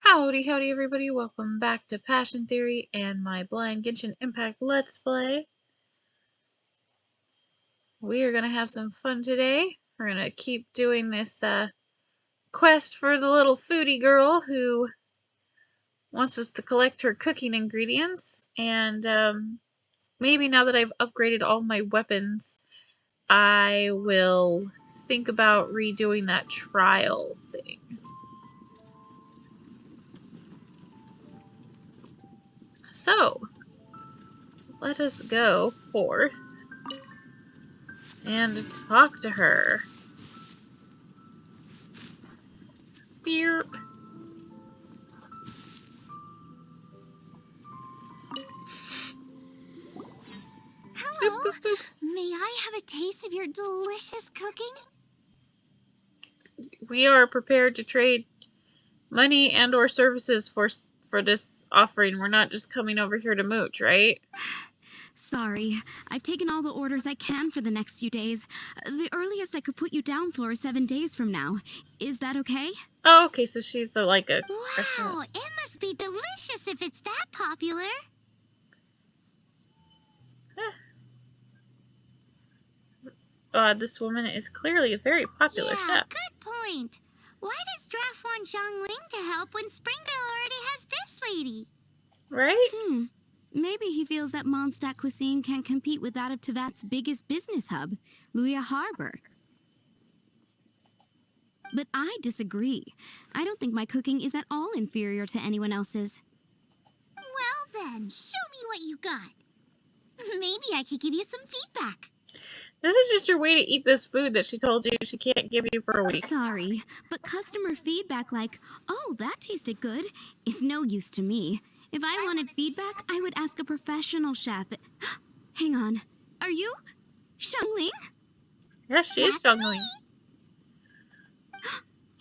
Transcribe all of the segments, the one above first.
Howdy, howdy, everybody. Welcome back to Passion Theory and my blind Genshin Impact Let's Play. We are going to have some fun today. We're going to keep doing this quest for the little foodie girl who wants us to collect her cooking ingredients. And maybe now that I've upgraded all my weapons, I will think about redoing that trial thing. So, let us go forth and talk to her. Beep. Hello. Boop, boop, boop. May I have a taste of your delicious cooking? We are prepared to trade money and or services for this offering. We're not just coming over here to mooch, right? Sorry, I've taken all the orders I can for the next few days. The earliest I could put you down for is 7 days from now. Is that okay? Oh, okay, so she's like a Wow, restaurant. It must be delicious if it's that popular. This woman is clearly a very popular chef. Good point. Why does Draft want Zhongling to help when Springvale already has this lady? Right? Maybe he feels that Mondstadt cuisine can't compete with that of Tevat's biggest business hub, Luya Harbor. But I disagree. I don't think my cooking is at all inferior to anyone else's. Well then, show me what you got. Maybe I could give you some feedback. This is just your way to eat this food that she told you she can't give you for a week. Sorry, but customer feedback like, oh, that tasted good, is no use to me. If I wanted feedback, I would ask a professional chef. Hang on. Are you Zhongling? Yes, she is Zhongling.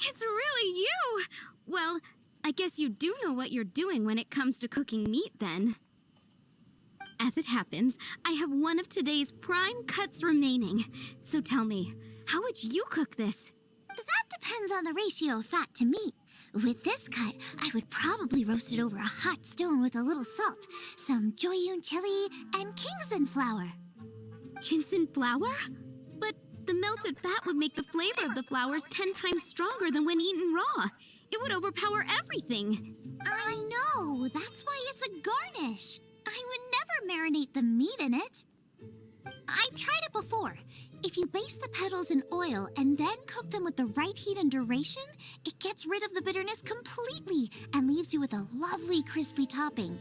It's really you! Well, I guess you do know what you're doing when it comes to cooking meat, then. As it happens, I have one of today's prime cuts remaining. So tell me, how would you cook this? That depends on the ratio of fat to meat. With this cut, I would probably roast it over a hot stone with a little salt, some Joyun chili, and Kingston flour. Kingston flour? But the melted fat would make the flavor of the flowers 10 times stronger than when eaten raw. It would overpower everything. I know. That's why it's a garnish. I would never marinate the meat in it. I've tried it before. If you baste the petals in oil and then cook them with the right heat and duration, it gets rid of the bitterness completely and leaves you with a lovely crispy topping.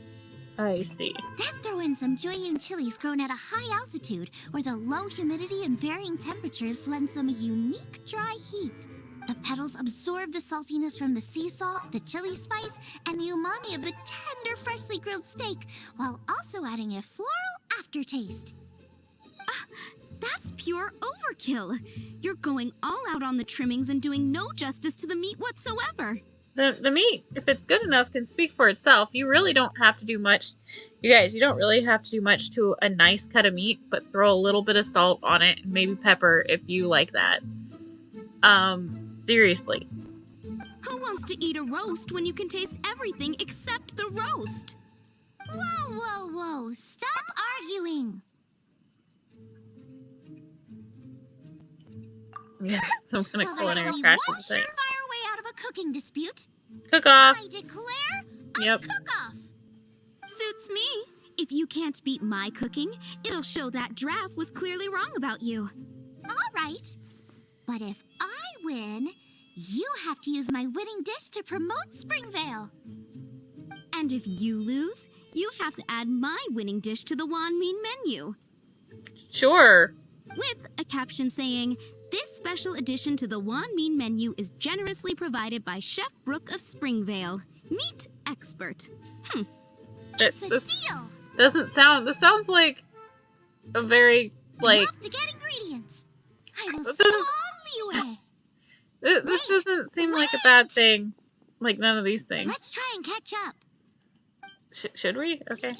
I see. Then throw in some Joyun chilies grown at a high altitude where the low humidity and varying temperatures lends them a unique dry heat. The petals absorb the saltiness from the sea salt, the chili spice, and the umami of the tender, freshly grilled steak, while also adding a floral aftertaste. That's pure overkill. You're going all out on the trimmings and doing no justice to the meat whatsoever. The meat, if it's good enough, can speak for itself. You really don't have to do much. You guys, you don't really have to do much to a nice cut of meat, but throw a little bit of salt on it and maybe pepper if you like that. Seriously. Who wants to eat a roast when you can taste everything except the roast? Whoa, whoa, whoa. Stop arguing. Yeah, some kind of culinary Well, crash one is the thing. surefire way out of a cooking dispute. Cook off. I declare a Yep. cook-off. Suits me. If you can't beat my cooking, it'll show that Draft was clearly wrong about you. All right. But if I win, you have to use my winning dish to promote Springvale. And if you lose, you have to add my winning dish to the Wanmin menu. Sure. With a caption saying, this special addition to the Wanmin menu is generously provided by Chef Brooke of Springvale, meat expert. It's a deal. Doesn't sound. This sounds like a very I'm off to get ingredients. I will That see doesn't- all Liyue. This doesn't seem like a bad thing. Like none of these things. Let's try and catch up. Should we? Okay.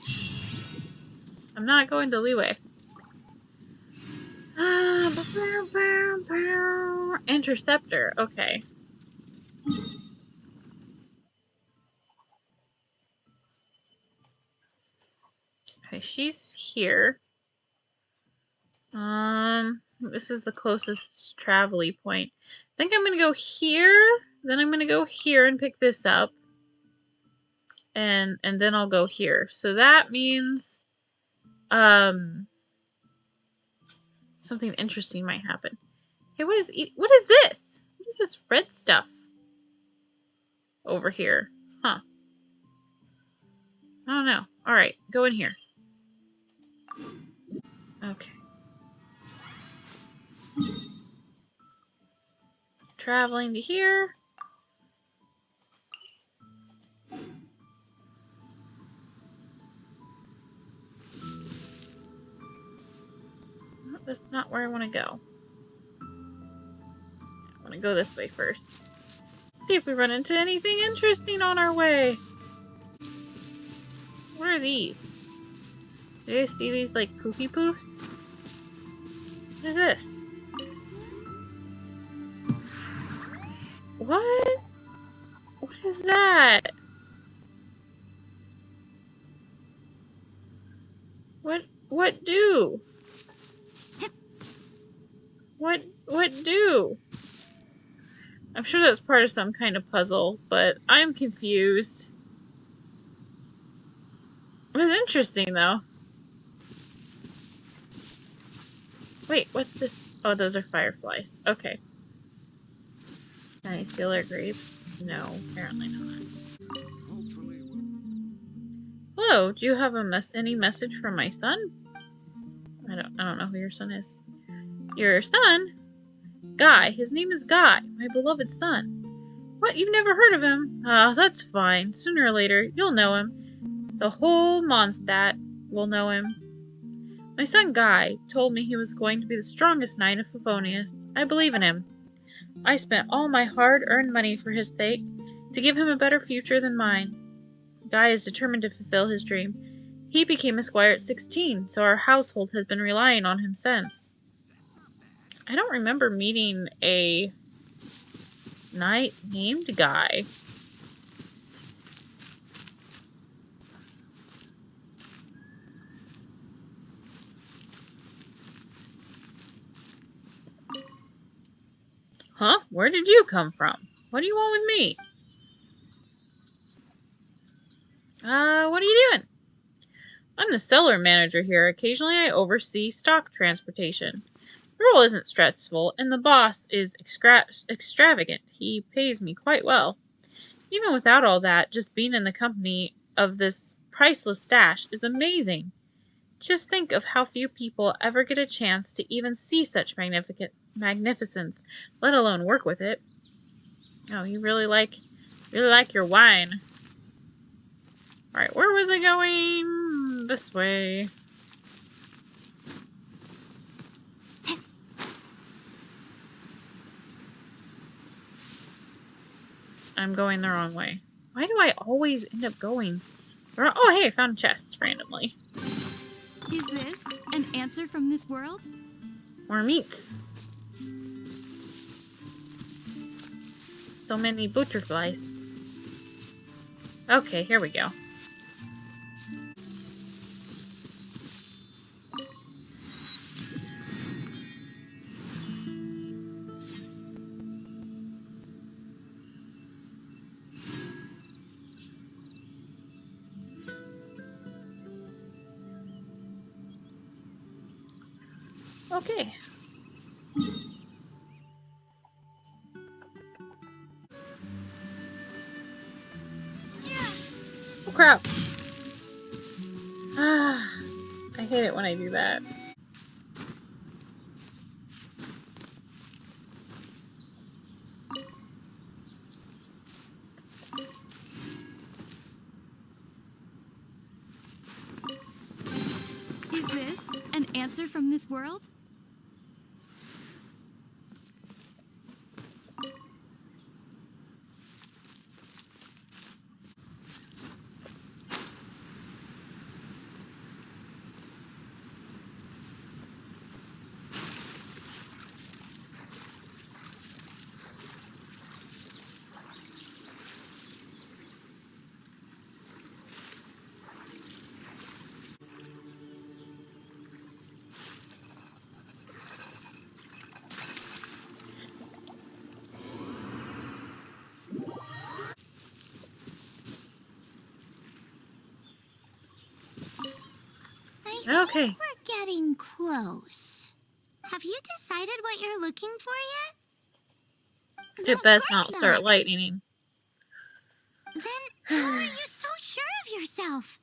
I'm not going to leeway. Interceptor. Okay. Okay, she's here. This is the closest travel-y point. I think I'm gonna go here, then I'm gonna go here and pick this up. And then I'll go here. So that means something interesting might happen. Hey, what is this? What is this red stuff over here? Huh. I don't know. Alright, go in here. Okay. Traveling to here. Oh, that's not where I want to go. I want to go this way first. See if we run into anything interesting on our way. What are these? Do you guys see these, like, poofy poofs? What is this? What? What is that? What do? What do? I'm sure that's part of some kind of puzzle, but I'm confused. It was interesting, though. Wait, what's this? Oh, those are fireflies. Okay. Can I feel their grapes? No, apparently not. Hello, do you have any message from my son? I don't know who your son is. Your son? Guy. His name is Guy, my beloved son. What? You've never heard of him? Ah, that's fine. Sooner or later, you'll know him. The whole Mondstadt will know him. My son Guy told me he was going to be the strongest knight of Favonius. I believe in him. I spent all my hard-earned money for his sake, to give him a better future than mine. Guy is determined to fulfill his dream. He became a squire at 16, so our household has been relying on him since. I don't remember meeting a knight named Guy. Huh? Where did you come from? What do you want with me? What are you doing? I'm the cellar manager here. Occasionally I oversee stock transportation. The role isn't stressful, and the boss is extravagant. He pays me quite well. Even without all that, just being in the company of this priceless stash is amazing. Just think of how few people ever get a chance to even see such magnificence, let alone work with it. Oh, you really like your wine. Alright, where was I going? This way. I'm going the wrong way. Why do I always end up going? Oh, hey, I found a chest randomly. Is this an answer from this world? More meats. So many butterflies. Okay, here we go. Okay. Oh crap. Ah, I hate it when I do that. Is this an answer from this world? Okay. We're getting close. Have you decided what you're looking for yet? No, It of best course not start not. lightning. Then how are you so sure of yourself?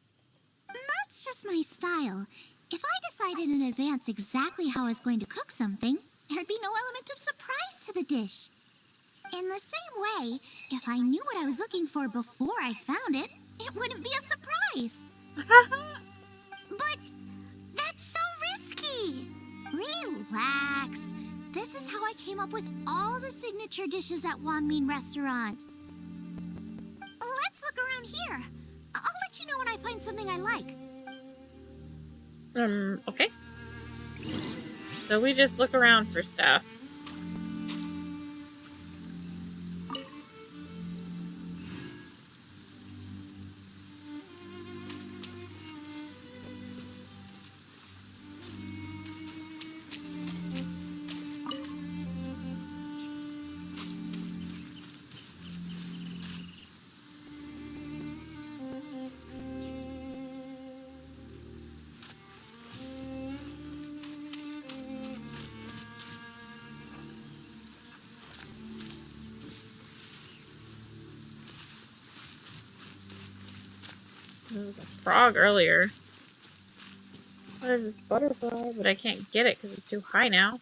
That's just my style. If I decided in advance exactly how I was going to cook something, there'd be no element of surprise to the dish. In the same way, if I knew what I was looking for before I found it, it wouldn't be a surprise. But that's so risky. Relax. This is how I came up with all the signature dishes at Wanmin Restaurant. Let's look around here. I'll let you know when I find something I like. Okay. So we just look around for stuff. There was a frog earlier. There's this butterfly, but I can't get it because it's too high now.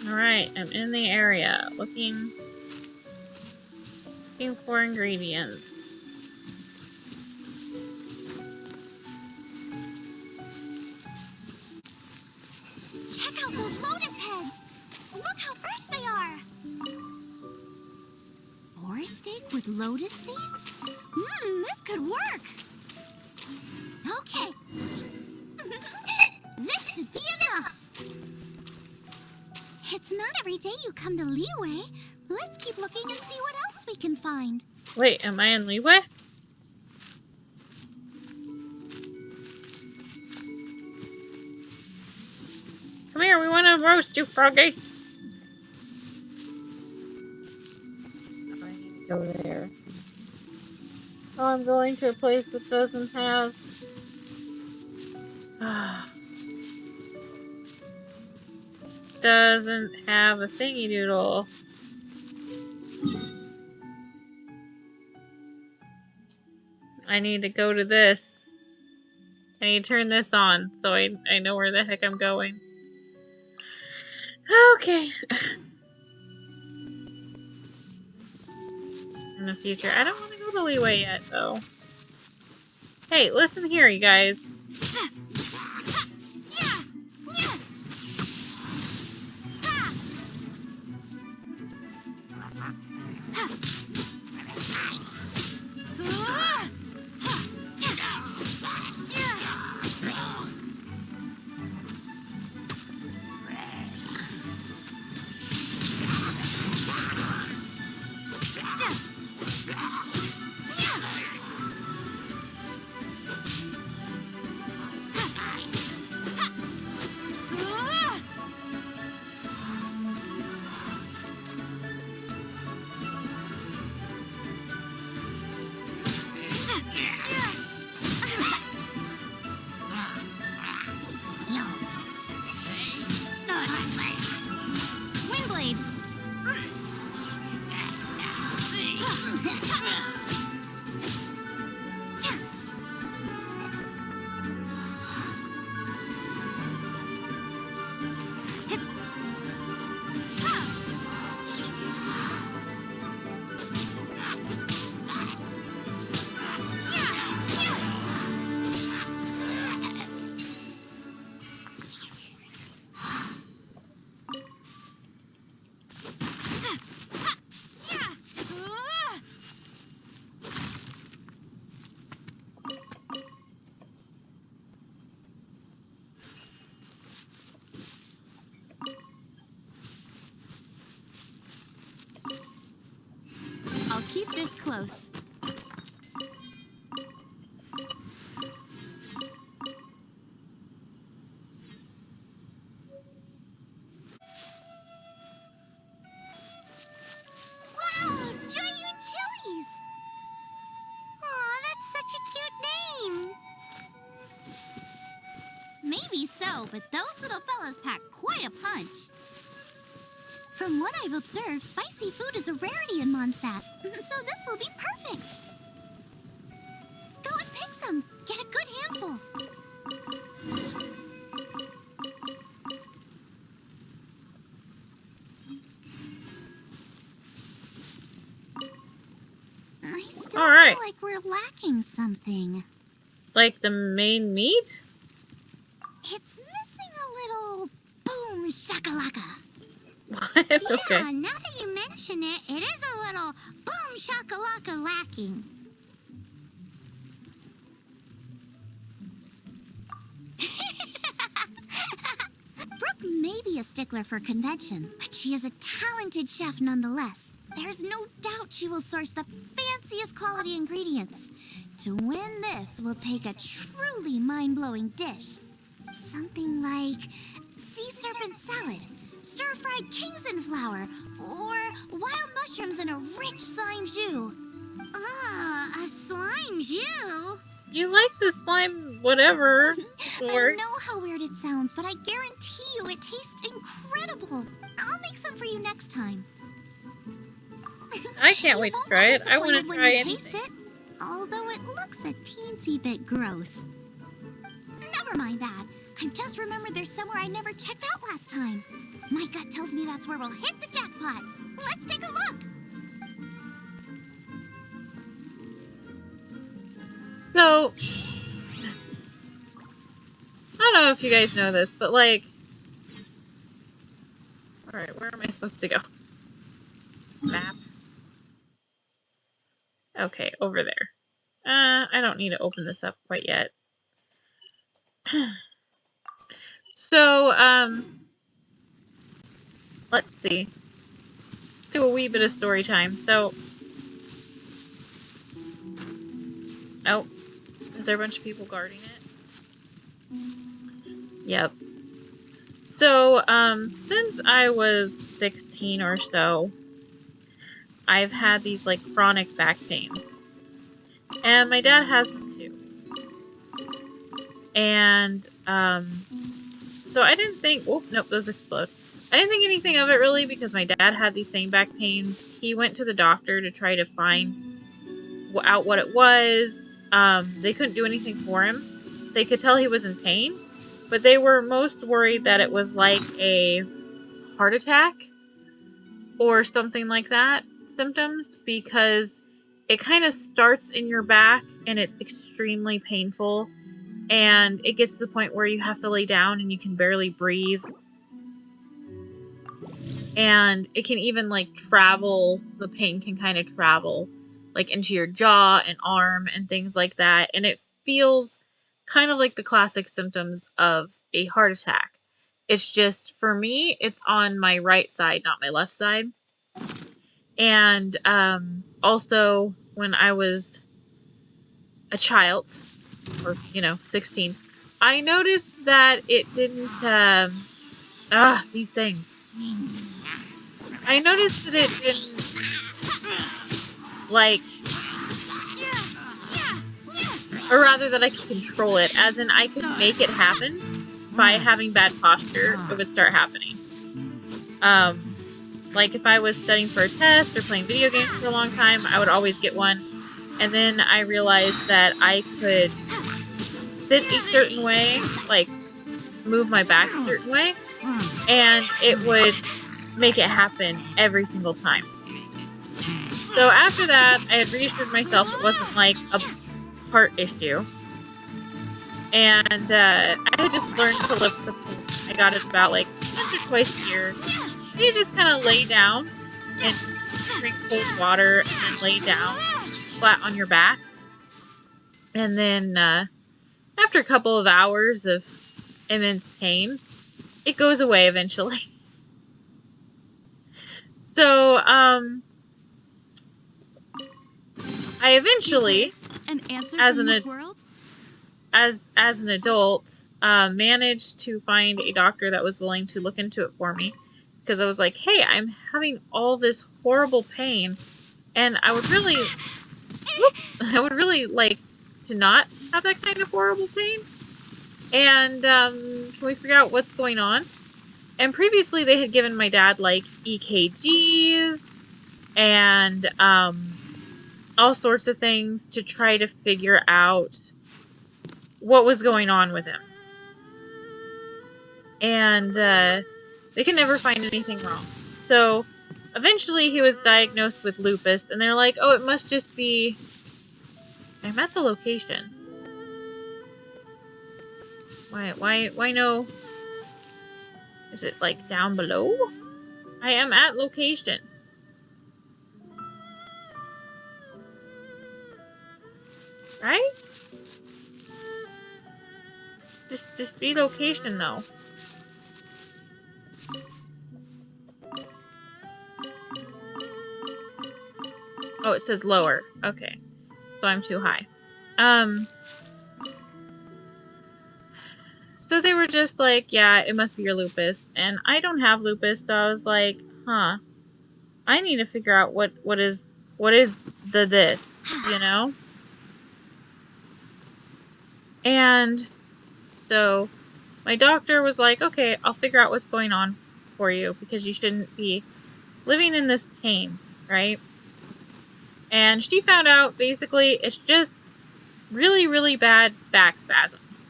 Alright, I'm in the area. Looking for ingredients. Check out those lotus heads. Look how fresh they are. Boar steak with lotus seeds? This could work. Okay. This should be enough. It's not every day you come to Leeway. Let's keep looking and see what else we can find. Wait, am I in Leeway? Come here, we want to roast you, froggy. I need to go there. Oh, I'm going to a place that doesn't have... doesn't have a thingy doodle. I need to go to this. I need to turn this on so I know where the heck I'm going. Okay. In the future. I don't want to go to Leeway yet, though. Hey, listen here, you guys. Windblade. I'll keep this close. Wow, Joyun Chili's! Aw, that's such a cute name. but those little fellas pack quite a punch. From what I've observed, spicy food is a rarity in Mondstadt, so this will be perfect. Go and pick some. Get a good handful. I still feel like we're lacking something. Like the main meat? It's missing a little boom shakalaka. What? Yeah, Okay. now that you mention it, it is a little boom shakalaka lacking. Brooke may be a stickler for convention, but she is a talented chef nonetheless. There's no doubt she will source the fanciest quality ingredients. To win this, we'll take a truly mind-blowing dish. Something like sea serpent salad, stir-fried Kingston flour, or wild mushrooms in a rich slime jus. A slime jus? You like the slime whatever. I know how weird it sounds, but I guarantee you it tastes incredible. I'll make some for you next time. I can't wait to try it. I want to try it. Taste it, although it looks a teensy bit gross. Never mind that. I've just remembered there's somewhere I never checked out last time. My gut tells me that's where we'll hit the jackpot. Let's take a look. So, I don't know if you guys know this, but like... Alright, where am I supposed to go? Map. Okay, over there. I don't need to open this up quite yet. So, let's see. Let's do a wee bit of story time. So, oh, is there a bunch of people guarding it? Yep. So, since I was 16 or so, I've had these, like, chronic back pains. And my dad has them too. And, so I didn't think, oh, nope, those explode. I didn't think anything of it really because my dad had these same back pains. He went to the doctor to try to find out what it was. They couldn't do anything for him. They could tell he was in pain, but they were most worried that it was like a heart attack or something like that symptoms, because it kind of starts in your back and it's extremely painful, and it gets to the point where you have to lay down and you can barely breathe, and it can even like travel, the pain can kind of travel like into your jaw and arm and things like that, and it feels kind of like the classic symptoms of a heart attack. It's just, for me, it's on my right side, not my left side. And also, when I was a child, or, 16, I noticed that it didn't, these things. I noticed that it didn't, like, or rather that I could control it, as in I could make it happen by having bad posture. It would start happening. Like if I was studying for a test or playing video games for a long time, I would always get one. And then I realized that I could sit a certain way, like move my back a certain way, and it would make it happen every single time. So after that, I had reassured myself it wasn't like a heart issue. And I had just learned to lift the pool. I got it about like once or twice a year. And you just kind of lay down and drink cold water and then lay down flat on your back. And then after a couple of hours of immense pain, it goes away eventually. So, I eventually, as an adult, managed to find a doctor that was willing to look into it for me, because I was like, hey, I'm having all this horrible pain, and I would really like to not have that kind of horrible pain. And can we figure out what's going on? And previously they had given my dad like EKGs and all sorts of things to try to figure out what was going on with him. And they could never find anything wrong. So eventually he was diagnosed with lupus, and they're like, oh, it must just be... I'm at the location. Why no? Is it like down below? I am at location. Right? Just be location though. Oh, it says lower. Okay. So I'm too high. So they were just like, yeah, it must be your lupus. And I don't have lupus, so I was like, huh. I need to figure out what is this, you know? And so my doctor was like, okay, I'll figure out what's going on for you because you shouldn't be living in this pain, right? And she found out basically it's just really, really bad back spasms.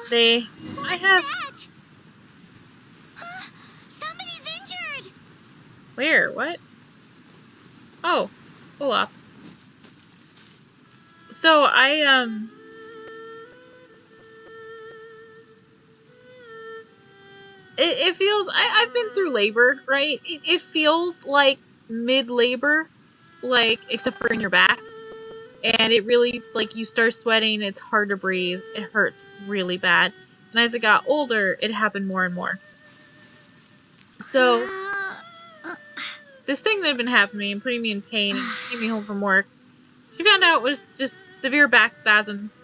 I have... That? Somebody's injured! Where? What? Oh, Olaf. So it feels... I've been through labor, right? It feels like mid-labor, like, except for in your back. And it really, like, you start sweating, it's hard to breathe, it hurts really bad. And as I got older, it happened more and more. So, this thing that had been happening to me and putting me in pain and keeping me home from work, she found out was just severe back spasms.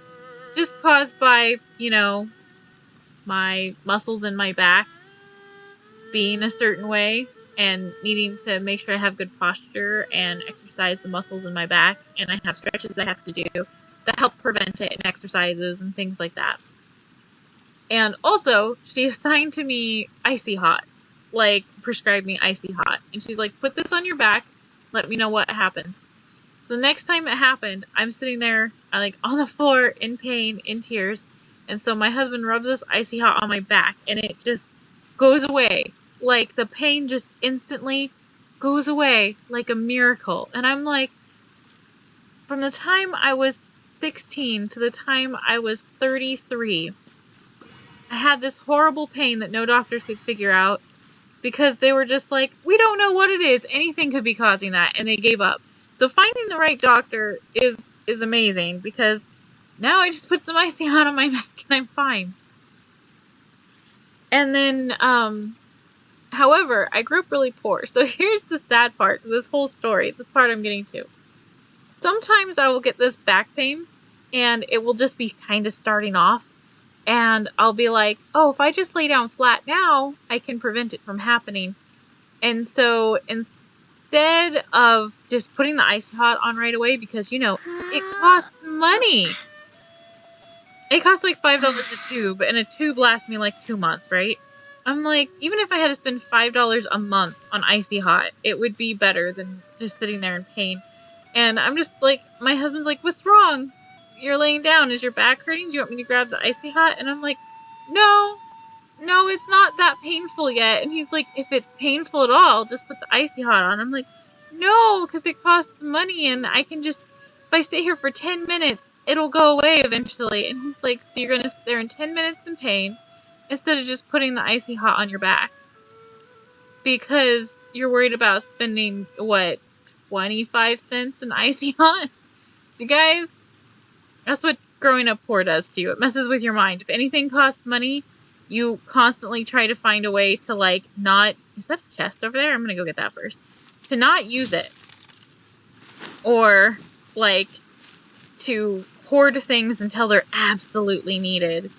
Just caused by, you know, my muscles in my back being a certain way and needing to make sure I have good posture and exercise the muscles in my back, and I have stretches I have to do that help prevent it, and exercises and things like that. And also, she assigned to me Icy Hot, like prescribed me Icy Hot, and she's like, put this on your back, let me know what happens. So the next time it happened, I'm sitting there, like, on the floor, in pain, in tears, and so my husband rubs this Icy Hot on my back, and it just goes away. Like, the pain just instantly goes away, like a miracle. And I'm like, from the time I was 16 to the time I was 33, I had this horrible pain that no doctors could figure out, because they were just like, we don't know what it is, anything could be causing that, and they gave up. So finding the right doctor is amazing, because now I just put some Icy Hot on my back and I'm fine. And then, however, I grew up really poor. So here's the sad part to this whole story. It's the part I'm getting to. Sometimes I will get this back pain, and it will just be kind of starting off. And I'll be like, oh, if I just lay down flat now, I can prevent it from happening. And so instead of just putting the Icy Hot on right away, because, you know, it costs money. It costs like $5 a tube, and a tube lasts me like 2 months, right? I'm like, even if I had to spend $5 a month on Icy Hot, it would be better than just sitting there in pain. And I'm just like, my husband's like, what's wrong? You're laying down. Is your back hurting? Do you want me to grab the Icy Hot? And I'm like, no, it's not that painful yet. And he's like, if it's painful at all, just put the Icy Hot on. I'm like, no, because it costs money, and I can just, if I stay here for 10 minutes, it'll go away eventually. And he's like, so you're going to sit there in 10 minutes in pain instead of just putting the Icy Hot on your back, because you're worried about spending, what, 25 cents in Icy Hot? So guys, that's what growing up poor does to you. It messes with your mind. If anything costs money, you constantly try to find a way to, like, not... Is that a chest over there? I'm gonna go get that first. To not use it. Or, like, to hoard things until they're absolutely needed.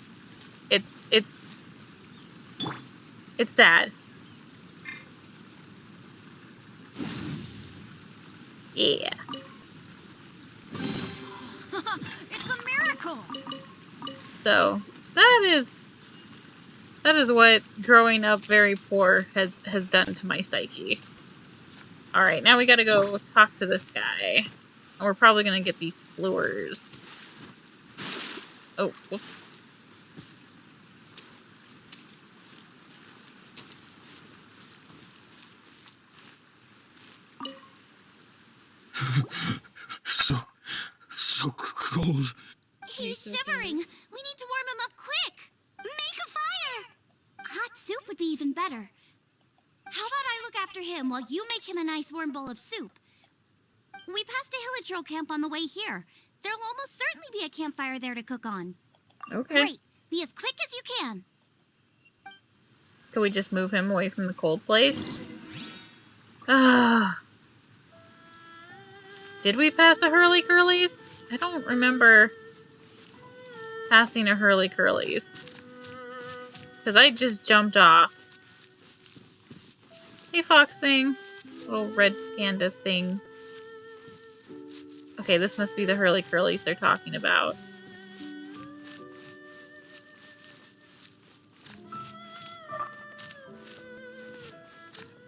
It's sad. Yeah. It's a miracle! So that is what growing up very poor has done to my psyche. Alright, now we gotta go talk to this guy. And we're probably gonna get these lures. Oh, whoops. So cold. He's shivering. We need to warm him up quick. Make a fire. Hot soup would be even better. How about I look after him while you make him a nice warm bowl of soup? We passed a Hilichurl camp on the way here. There'll almost certainly be a campfire there to cook on. Okay. Great. Be as quick as you can. Can we just move him away from the cold place? Ah. Did we pass the Hurly-Curlies? I don't remember passing a Hurly-Curlies. Because I just jumped off. Hey, fox thing. Little red panda thing. Okay, this must be the Hurly-Curlies they're talking about.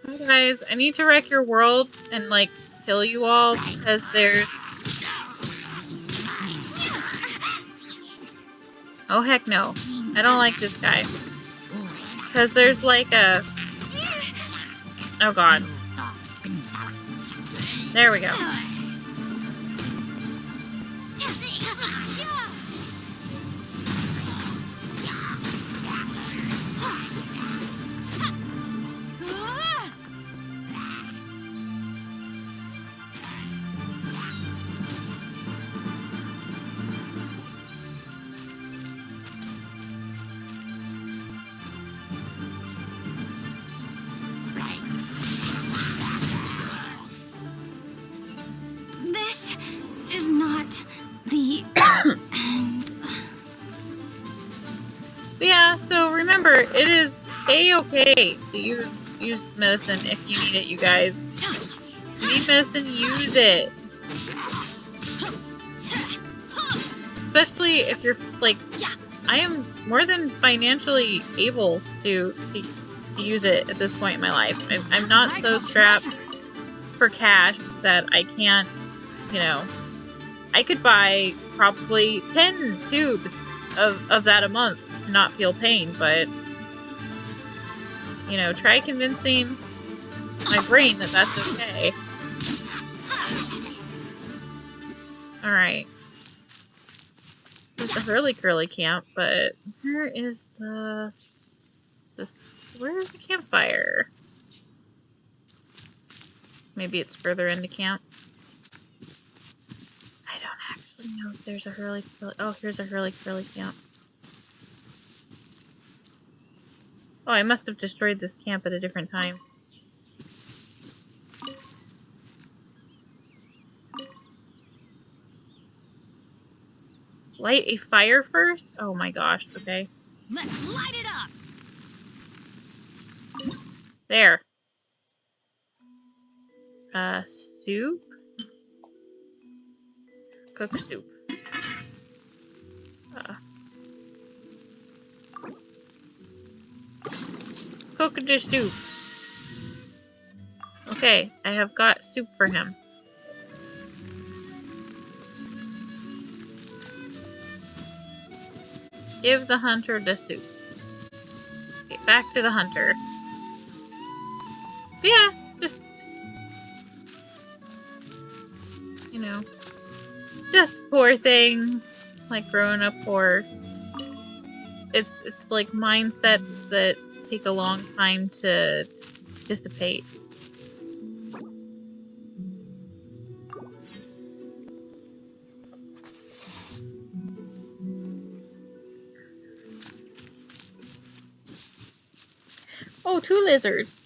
Hi guys, I need to wreck your world and, like, kill you all because there's... Oh, heck no. I don't like this guy. Because there's, like, a... Oh, God. There we go. This is not the end. But yeah, so remember, it is A-okay to use medicine if you need it, you guys. If you need medicine, use it. Especially if you're, like, I am more than financially able to use it at this point in my life. I'm not so strapped for cash that I can't, you know, I could buy probably 10 tubes of that a month to not feel pain, but, you know, try convincing my brain that that's okay. Alright. This is the Hurly-Curly camp, but where is the... Where is the campfire? Maybe it's further into camp. I don't actually know if there's a Hurly-Curly... Oh, here's a Hurly-Curly camp. Oh, I must have destroyed this camp at a different time. Light a fire first? Oh my gosh, okay. Let's light it up. There. Soup? Cook soup. Cook the soup. Okay, I have got soup for him. Give the hunter the soup. Okay, back to the hunter. But yeah, just... You know... Just poor things. Like growing up poor. It's like mindsets that take a long time to dissipate. Oh, 2 lizards.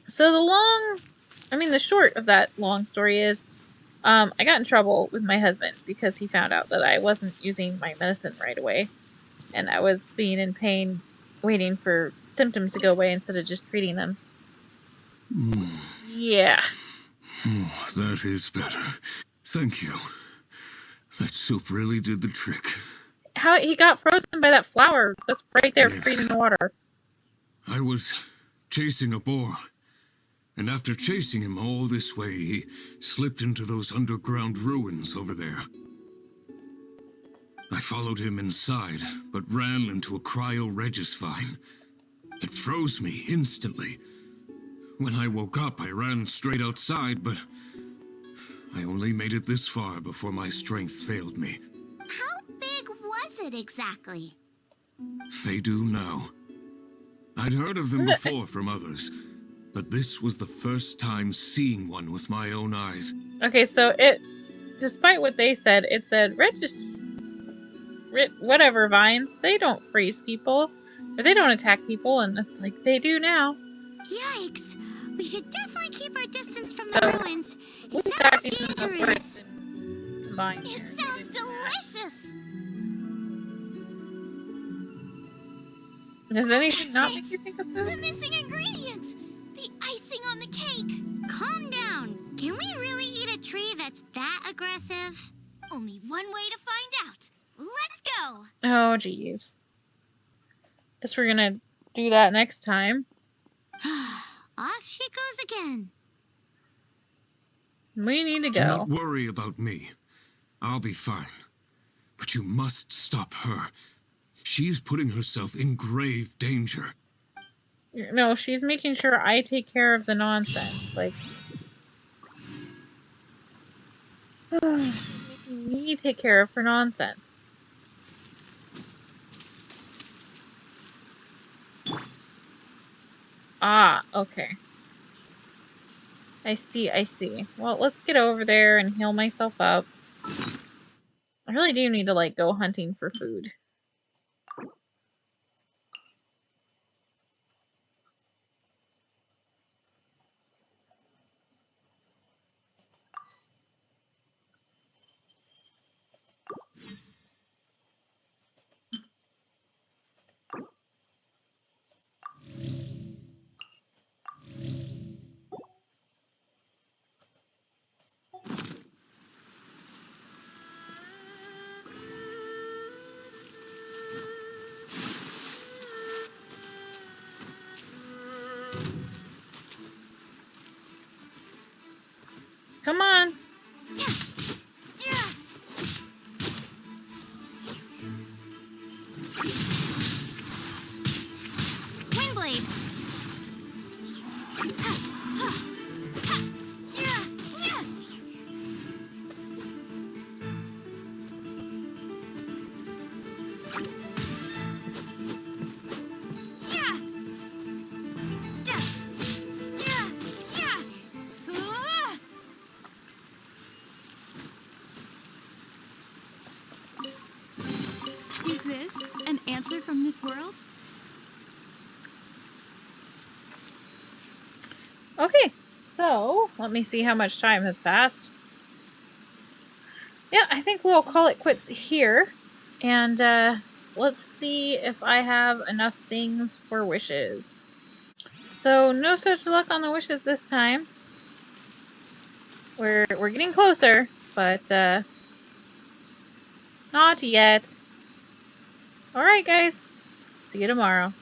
So the short of that long story is, I got in trouble with my husband because he found out that I wasn't using my medicine right away. And I was being in pain, waiting for symptoms to go away instead of just treating them. Yeah. Oh, that is better. Thank you. That soup really did the trick. How he got frozen by that flower that's right there Yes. freezing the water. I was chasing a boar, and after chasing him all this way, he slipped into those underground ruins over there. I followed him inside, but ran into a cryo-regis vine. It froze me instantly. When I woke up, I ran straight outside, but I only made it this far before my strength failed me. How big was it exactly? They do now. I'd heard of them before from others, but this was the first time seeing one with my own eyes. Okay, so it, despite what they said, it said, whatever, Vine, they don't freeze people, or they don't attack people, and it's like, they do now. Yikes! We should definitely keep our distance from So, the ruins. It sounds dangerous. Combined It here. sounds delicious! Does anything not make you think of The food? missing ingredients! The icing on the cake! Calm down. Can we really eat a tree that's that aggressive? Only one way to find out. Let's go! Oh, geez. Guess we're gonna do that next time. Off she goes again. We need to Do go. not worry about me. I'll be fine. But you must stop her. She is putting herself in grave danger. No, she's making sure I take care of the nonsense. Like, making me take care of her nonsense. Ah, okay. I see, I see. Well, let's get over there and heal myself up. I really do need to, like, go hunting for food. Come on. Windblade. Is this an answer from this world? Okay, so let me see how much time has passed. Yeah, I think we'll call it quits here. And let's see if I have enough things for wishes. So no such luck on the wishes this time. We're getting closer, but not yet. Alright guys, see you tomorrow.